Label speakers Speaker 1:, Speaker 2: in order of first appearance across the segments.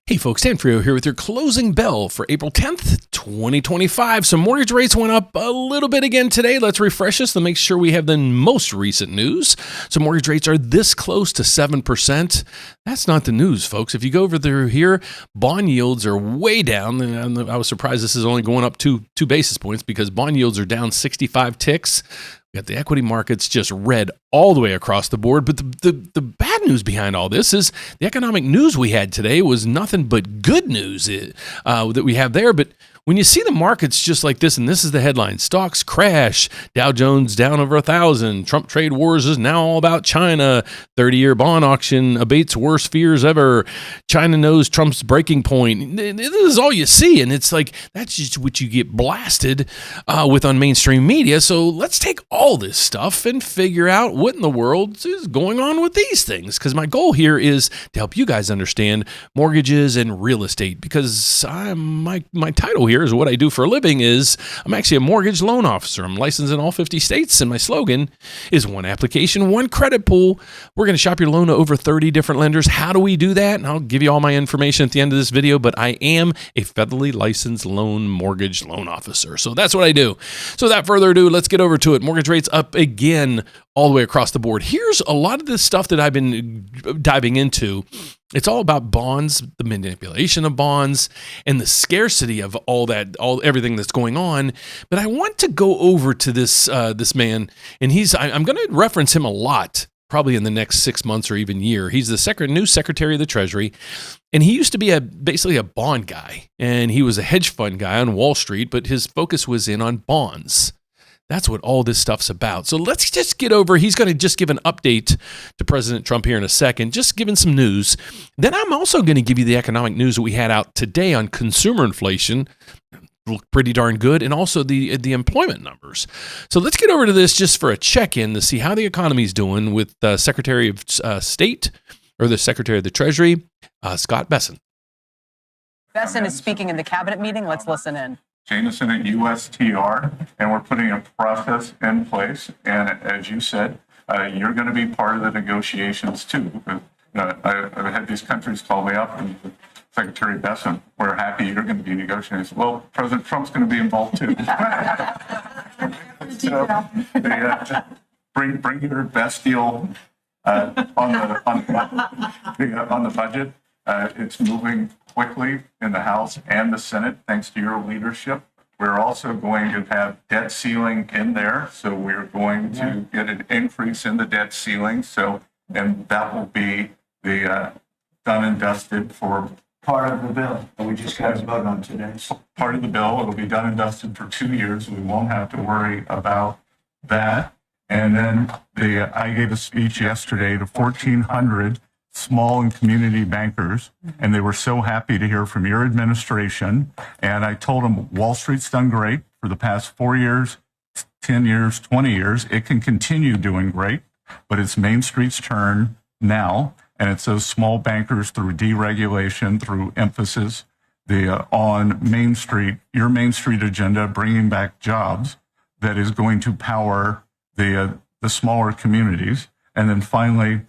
Speaker 1: Hey folks, Dan Frio here with your closing bell for April 10th, 2025. So mortgage rates went up a little bit again today. Let's refresh this to make sure we have the most recent news. So mortgage rates are this close to 7%. That's not the news, folks. If you go over there here, bond yields are way down. And I was surprised this is only going up two basis points because bond yields are down 65 ticks. We got the equity markets just red all the way across the board. But the bad news behind all this is the economic news we had today was nothing but good news that we have there. But when you see the markets just like this, and this is the headline, stocks crash, Dow Jones down over 1,000, Trump trade wars is now all about China, 30-year bond auction abates worst fears ever, China knows Trump's breaking point. This is all you see, and it's like that's just what you get blasted with on mainstream media. So let's take all this stuff and figure out what in the world is going on with these things, because my goal here is to help you guys understand mortgages and real estate, because my title here is what I do for a living is I'm actually a mortgage loan officer. I'm licensed in all 50 states, and my slogan is one application, one credit pool. We're going to shop your loan to over 30 different lenders. How do we do that? And I'll give you all my information at the end of this video, but I am a federally licensed mortgage loan officer. So that's what I do. So without further ado, let's get over to it. Mortgage rates up again all the way across the board. Here's a lot of this stuff that I've been diving into. It's all about bonds, the manipulation of bonds, and the scarcity of everything that's going on. But I want to go over to this man, and I'm going to reference him a lot, probably in the next 6 months or even year. He's the new Secretary of the Treasury, and he used to be basically a bond guy, and he was a hedge fund guy on Wall Street, but his focus was in on bonds. That's what all this stuff's about. So let's just get over. He's going to just give an update to President Trump here in a second, just giving some news. Then I'm also going to give you the economic news that we had out today on consumer inflation. Look pretty darn good. And also the employment numbers. So let's get over to this just for a check-in to see how the economy is doing with Secretary of State or the Secretary of the Treasury, Scott Bessent.
Speaker 2: Bessent is speaking in the cabinet meeting. Let's listen in.
Speaker 3: Jameson at USTR, and we're putting a process in place. And as you said, you're going to be part of the negotiations too. I've had these countries call me up and Secretary Bessent, we're happy you're going to be negotiating. Well, President Trump's going to be involved too. So, bring your best deal on the budget. It's moving quickly in the House and the Senate, thanks to your leadership. We're also going to have debt ceiling in there, so we're going to get an increase in the debt ceiling. And that will be the done and dusted for
Speaker 4: part of the bill that we just got to vote on today.
Speaker 3: Part of the bill. It'll be done and dusted for 2 years. We won't have to worry about that. And then I gave a speech yesterday to 1,400 small and community bankers, and they were so happy to hear from your administration. And I told them Wall Street's done great for the past 4 years, 10 years, 20 years. It can continue doing great, but it's Main Street's turn now. And it's those small bankers through deregulation, through emphasis on Main Street, your Main Street agenda, bringing back jobs, that is going to power the smaller communities. And then finally,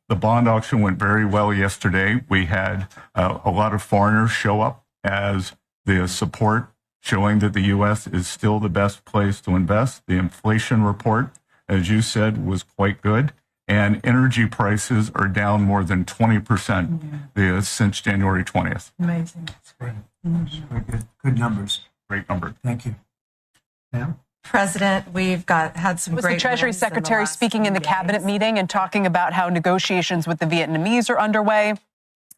Speaker 3: the bond auction went very well yesterday. We had a lot of foreigners show up as the support, showing that the U.S. is still the best place to invest. The inflation report, as you said, was quite good. And energy prices are down more than 20% since January 20th.
Speaker 4: Amazing. That's great. Very good. Good numbers.
Speaker 3: Great number.
Speaker 4: Thank you. Pam?
Speaker 5: President, we've had some great.
Speaker 2: Was the Treasury Secretary speaking in the cabinet meeting and talking about how negotiations with the Vietnamese are underway?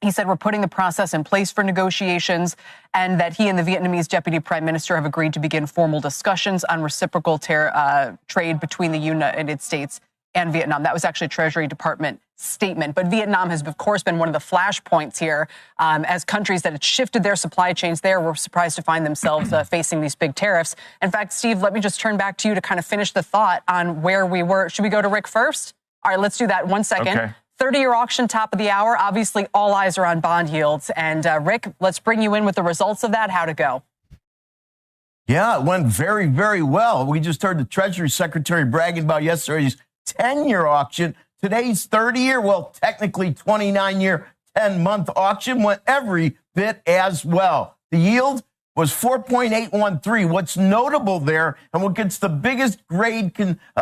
Speaker 2: He said we're putting the process in place for negotiations, and that he and the Vietnamese Deputy Prime Minister have agreed to begin formal discussions on reciprocal trade between the United States and Vietnam. That was actually a Treasury Department statement. But Vietnam has, of course, been one of the flashpoints here as countries that had shifted their supply chains there were surprised to find themselves facing these big tariffs. In fact, Steve, let me just turn back to you to kind of finish the thought on where we were. Should we go to Rick first? All right, let's do that. 1 second.
Speaker 3: Okay.
Speaker 2: 30-year auction, top of the hour. Obviously, all eyes are on bond yields. And Rick, let's bring you in with the results of that. How'd it go?
Speaker 6: Yeah, it went very, very well. We just heard the Treasury Secretary bragging about yesterday's 10-year auction. Today's 30-year, well, technically 29-year, 10-month auction went every bit as well. The yield was 4.813. What's notable there, and what gets the biggest grade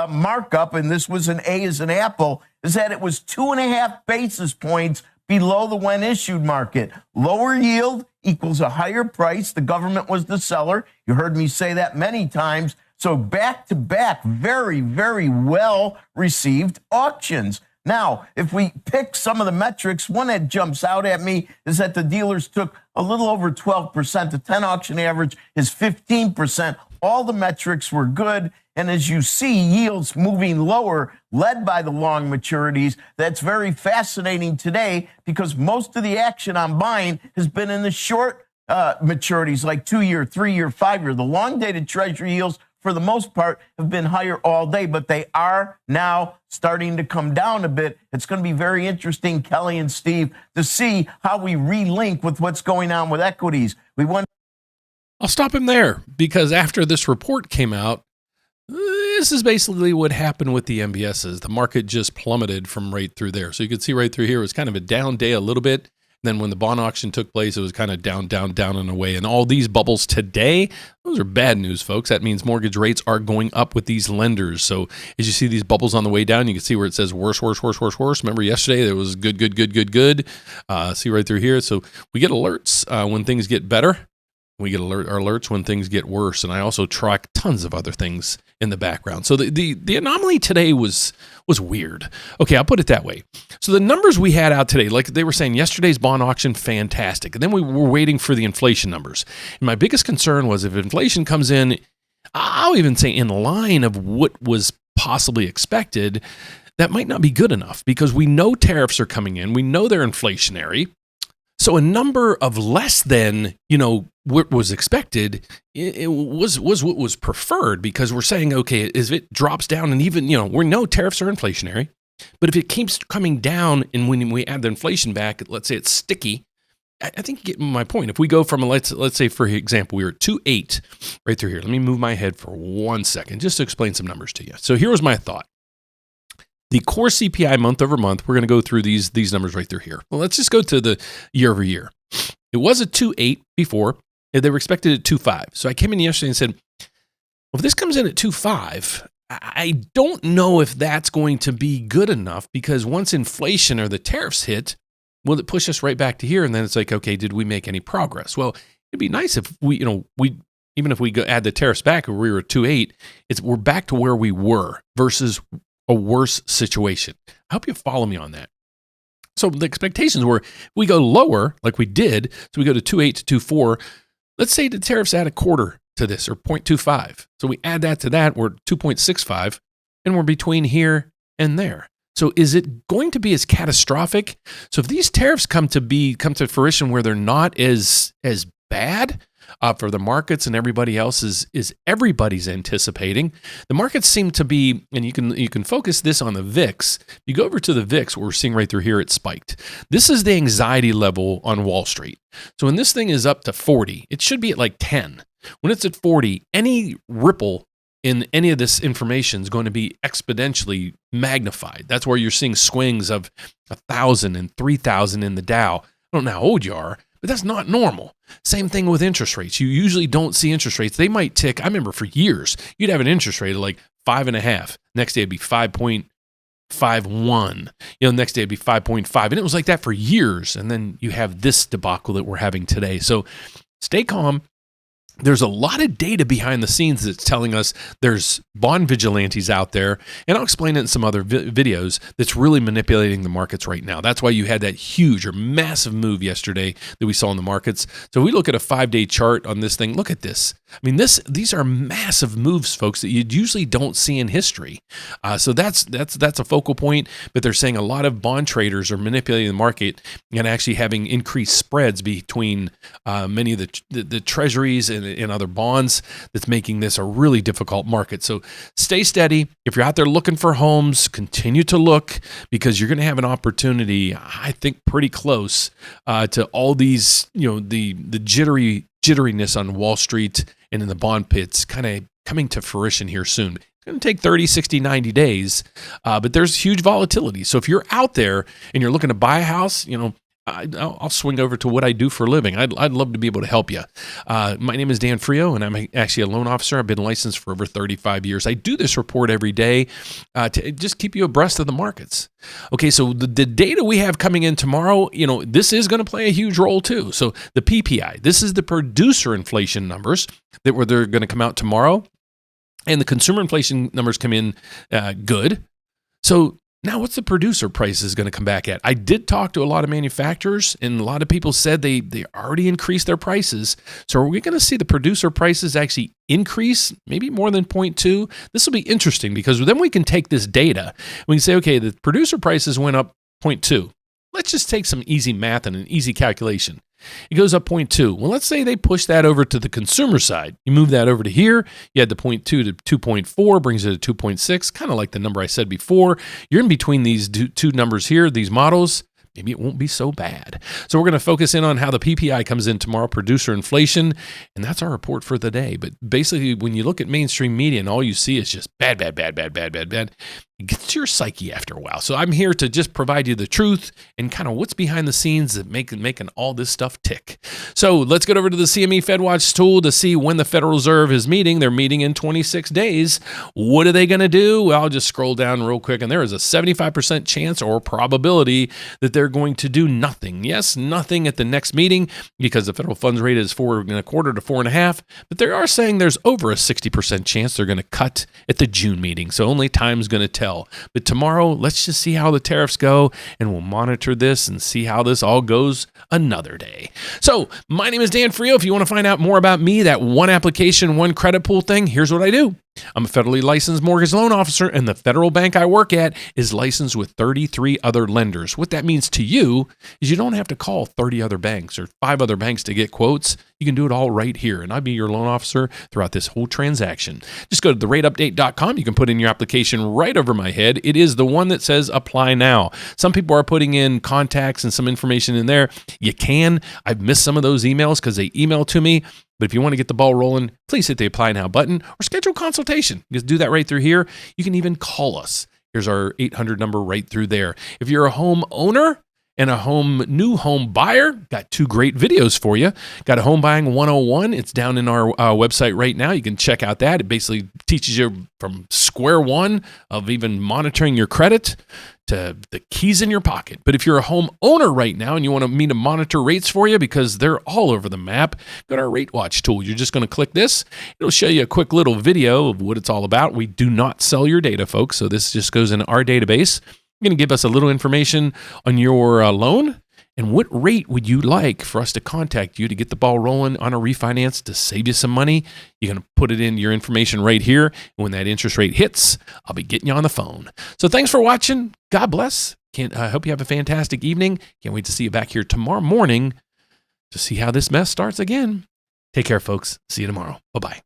Speaker 6: markup, and this was an A as an apple, is that it was 2.5 basis points below the when issued market. Lower yield equals a higher price. The government was the seller. You heard me say that many times. So back to back, very, very well received auctions. Now, if we pick some of the metrics, one that jumps out at me is that the dealers took a little over 12%. The 10 auction average is 15%. All the metrics were good. And as you see, yields moving lower, led by the long maturities. That's very fascinating today because most of the action I'm buying has been in the short maturities, like 2-year, 3-year, 5-year. The long-dated Treasury yields, for the most part, have been higher all day, but they are now starting to come down a bit. It's going to be very interesting, Kelly and Steve, to see how we relink with what's going on with equities.
Speaker 1: I'll stop him there because after this report came out, this is basically what happened with the MBSs. The market just plummeted from right through there. So you can see right through here, it was kind of a down day a little bit. Then when the bond auction took place, it was kind of down, down, down and away. And all these bubbles today, those are bad news, folks. That means mortgage rates are going up with these lenders. So as you see these bubbles on the way down, you can see where it says worse, worse, worse, worse, worse. Remember yesterday, there was good, good, good, good, good. See right through here. So we get alerts when things get better. We get alerts when things get worse. And I also track tons of other things in the background. So the anomaly today was weird. Okay, I'll put it that way. So the numbers we had out today, like they were saying, yesterday's bond auction, fantastic. And then we were waiting for the inflation numbers. And my biggest concern was if inflation comes in, I'll even say in line of what was possibly expected, that might not be good enough because we know tariffs are coming in. We know they're inflationary. So a number of less than, what was expected, it was what was preferred because we're saying, okay, if it drops down and even, we know tariffs are inflationary, but if it keeps coming down and when we add the inflation back, let's say it's sticky, I think you get my point. If we go from, let's say, for example, we were at 2.8 right through here. Let me move my head for 1 second just to explain some numbers to you. So here was my thought. The core CPI month over month, we're going to go through these numbers right through here. Well, let's just go to the year over year. It was at 2.8 before. They were expected at 2.5. So I came in yesterday and said, well, if this comes in at 2.5, I don't know if that's going to be good enough because once inflation or the tariffs hit, will it push us right back to here? And then it's like, okay, did we make any progress? Well, it'd be nice if we even if we add the tariffs back or we were at 2.8, we're back to where we were versus a worse situation. I hope you follow me on that. So the expectations were we go lower like we did. So we go to 2.8 to 2.4. Let's say the tariffs add a quarter to this or 0.25. So we add that to that, we're 2.65 and we're between here and there. So is it going to be as catastrophic? So if these tariffs come to fruition where they're not as bad for the markets and everybody else is everybody's anticipating. The markets seem to be, and you can focus this on the VIX. You go over to the VIX, what we're seeing right through here, it spiked. This is the anxiety level on Wall Street. So when this thing is up to 40, it should be at like 10. When it's at 40, any ripple in any of this information is going to be exponentially magnified. That's where you're seeing swings of 1,000 and 3,000 in the Dow. I don't know how old you are, but that's not normal. Same thing with interest rates. You usually don't see interest rates. They might tick. I remember for years, you'd have an interest rate of like 5.5. Next day it'd be 5.51. Next day it'd be 5.5. And it was like that for years. And then you have this debacle that we're having today. So stay calm. There's a lot of data behind the scenes that's telling us there's bond vigilantes out there, and I'll explain it in some other videos, that's really manipulating the markets right now. That's why you had that huge or massive move yesterday that we saw in the markets. So we look at a 5-day chart on this thing. Look at this. I mean, these are massive moves, folks, that you usually don't see in history. So that's a focal point, but they're saying a lot of bond traders are manipulating the market and actually having increased spreads between many of the treasuries and other bonds that's making this a really difficult market. So stay steady. If you're out there looking for homes, continue to look because you're going to have an opportunity, I think, pretty close to all these, the jitteriness on Wall Street and in the bond pits kind of coming to fruition here soon. It's going to take 30, 60, 90 days, but there's huge volatility. So if you're out there and you're looking to buy a house, I'll swing over to what I do for a living. I'd love to be able to help you. My name is Dan Frio, and I'm actually a loan officer. I've been licensed for over 35 years. I do this report every day to just keep you abreast of the markets. Okay, so the data we have coming in tomorrow, this is going to play a huge role too. So the PPI, this is the producer inflation numbers that they're going to come out tomorrow, and the consumer inflation numbers come in good. So now, what's the producer prices going to come back at? I did talk to a lot of manufacturers, and a lot of people said they already increased their prices. So are we going to see the producer prices actually increase, maybe more than 0.2? This will be interesting because then we can take this data. We can say, okay, the producer prices went up 0.2. Let's just take some easy math and an easy calculation. It goes up 0.2. Well, let's say they push that over to the consumer side. You move that over to here. You had the 0.2 to 2.4, brings it to 2.6, kind of like the number I said before. You're in between these two numbers here, these models. Maybe it won't be so bad. So we're going to focus in on how the PPI comes in tomorrow, producer inflation, and that's our report for the day. But basically, when you look at mainstream media and all you see is just bad, it gets to your psyche after a while. So I'm here to just provide you the truth and kind of what's behind the scenes that making all this stuff tick. So let's get over to the CME FedWatch tool to see when the Federal Reserve is meeting. They're meeting in 26 days. What are they going to do? Well, I'll just scroll down real quick, and there is a 75% chance or probability that they're going to do nothing. Yes, nothing at the next meeting because the federal funds rate is 4.25 to 4.5, but they are saying there's over a 60% chance they're going to cut at the June meeting. So only time's going to tell. But tomorrow, let's just see how the tariffs go, and we'll monitor this and see how this all goes another day. So my name is Dan Frio. If you want to find out more about me, that one application, one credit pool thing, here's what I do. I'm a federally licensed mortgage loan officer, and the federal bank I work at is licensed with 33 other lenders. What that means to you is you don't have to call 30 other banks or 5 other banks to get quotes. You can do it all right here, and I'll be your loan officer throughout this whole transaction. Just go to therateupdate.com. You can put in your application right over my head. It is the one that says apply now. Some people are putting in contacts and some information in there. You can. I've missed some of those emails because they email to me. But if you want to get the ball rolling, please hit the apply now button or schedule a consultation. You can do that right through here. You can even call us. Here's our 800 number right through there. If you're a homeowner and a new home buyer, got 2 great videos for you. Got a Home Buying 101. It's down in our website right now. You can check out that. It basically teaches you from square one of even monitoring your credit to the keys in your pocket. But if you're a homeowner right now and you want me to monitor rates for you because they're all over the map, go to our Rate Watch tool. You're just going to click this. It'll show you a quick little video of what it's all about. We do not sell your data, folks, so this just goes in our database. You're going to give us a little information on your loan and what rate would you like for us to contact you to get the ball rolling on a refinance to save you some money. You're going to put it in your information right here. And when that interest rate hits, I'll be getting you on the phone. So thanks for watching. God bless. I hope you have a fantastic evening. Can't wait to see you back here tomorrow morning to see how this mess starts again. Take care, folks. See you tomorrow. Bye-bye.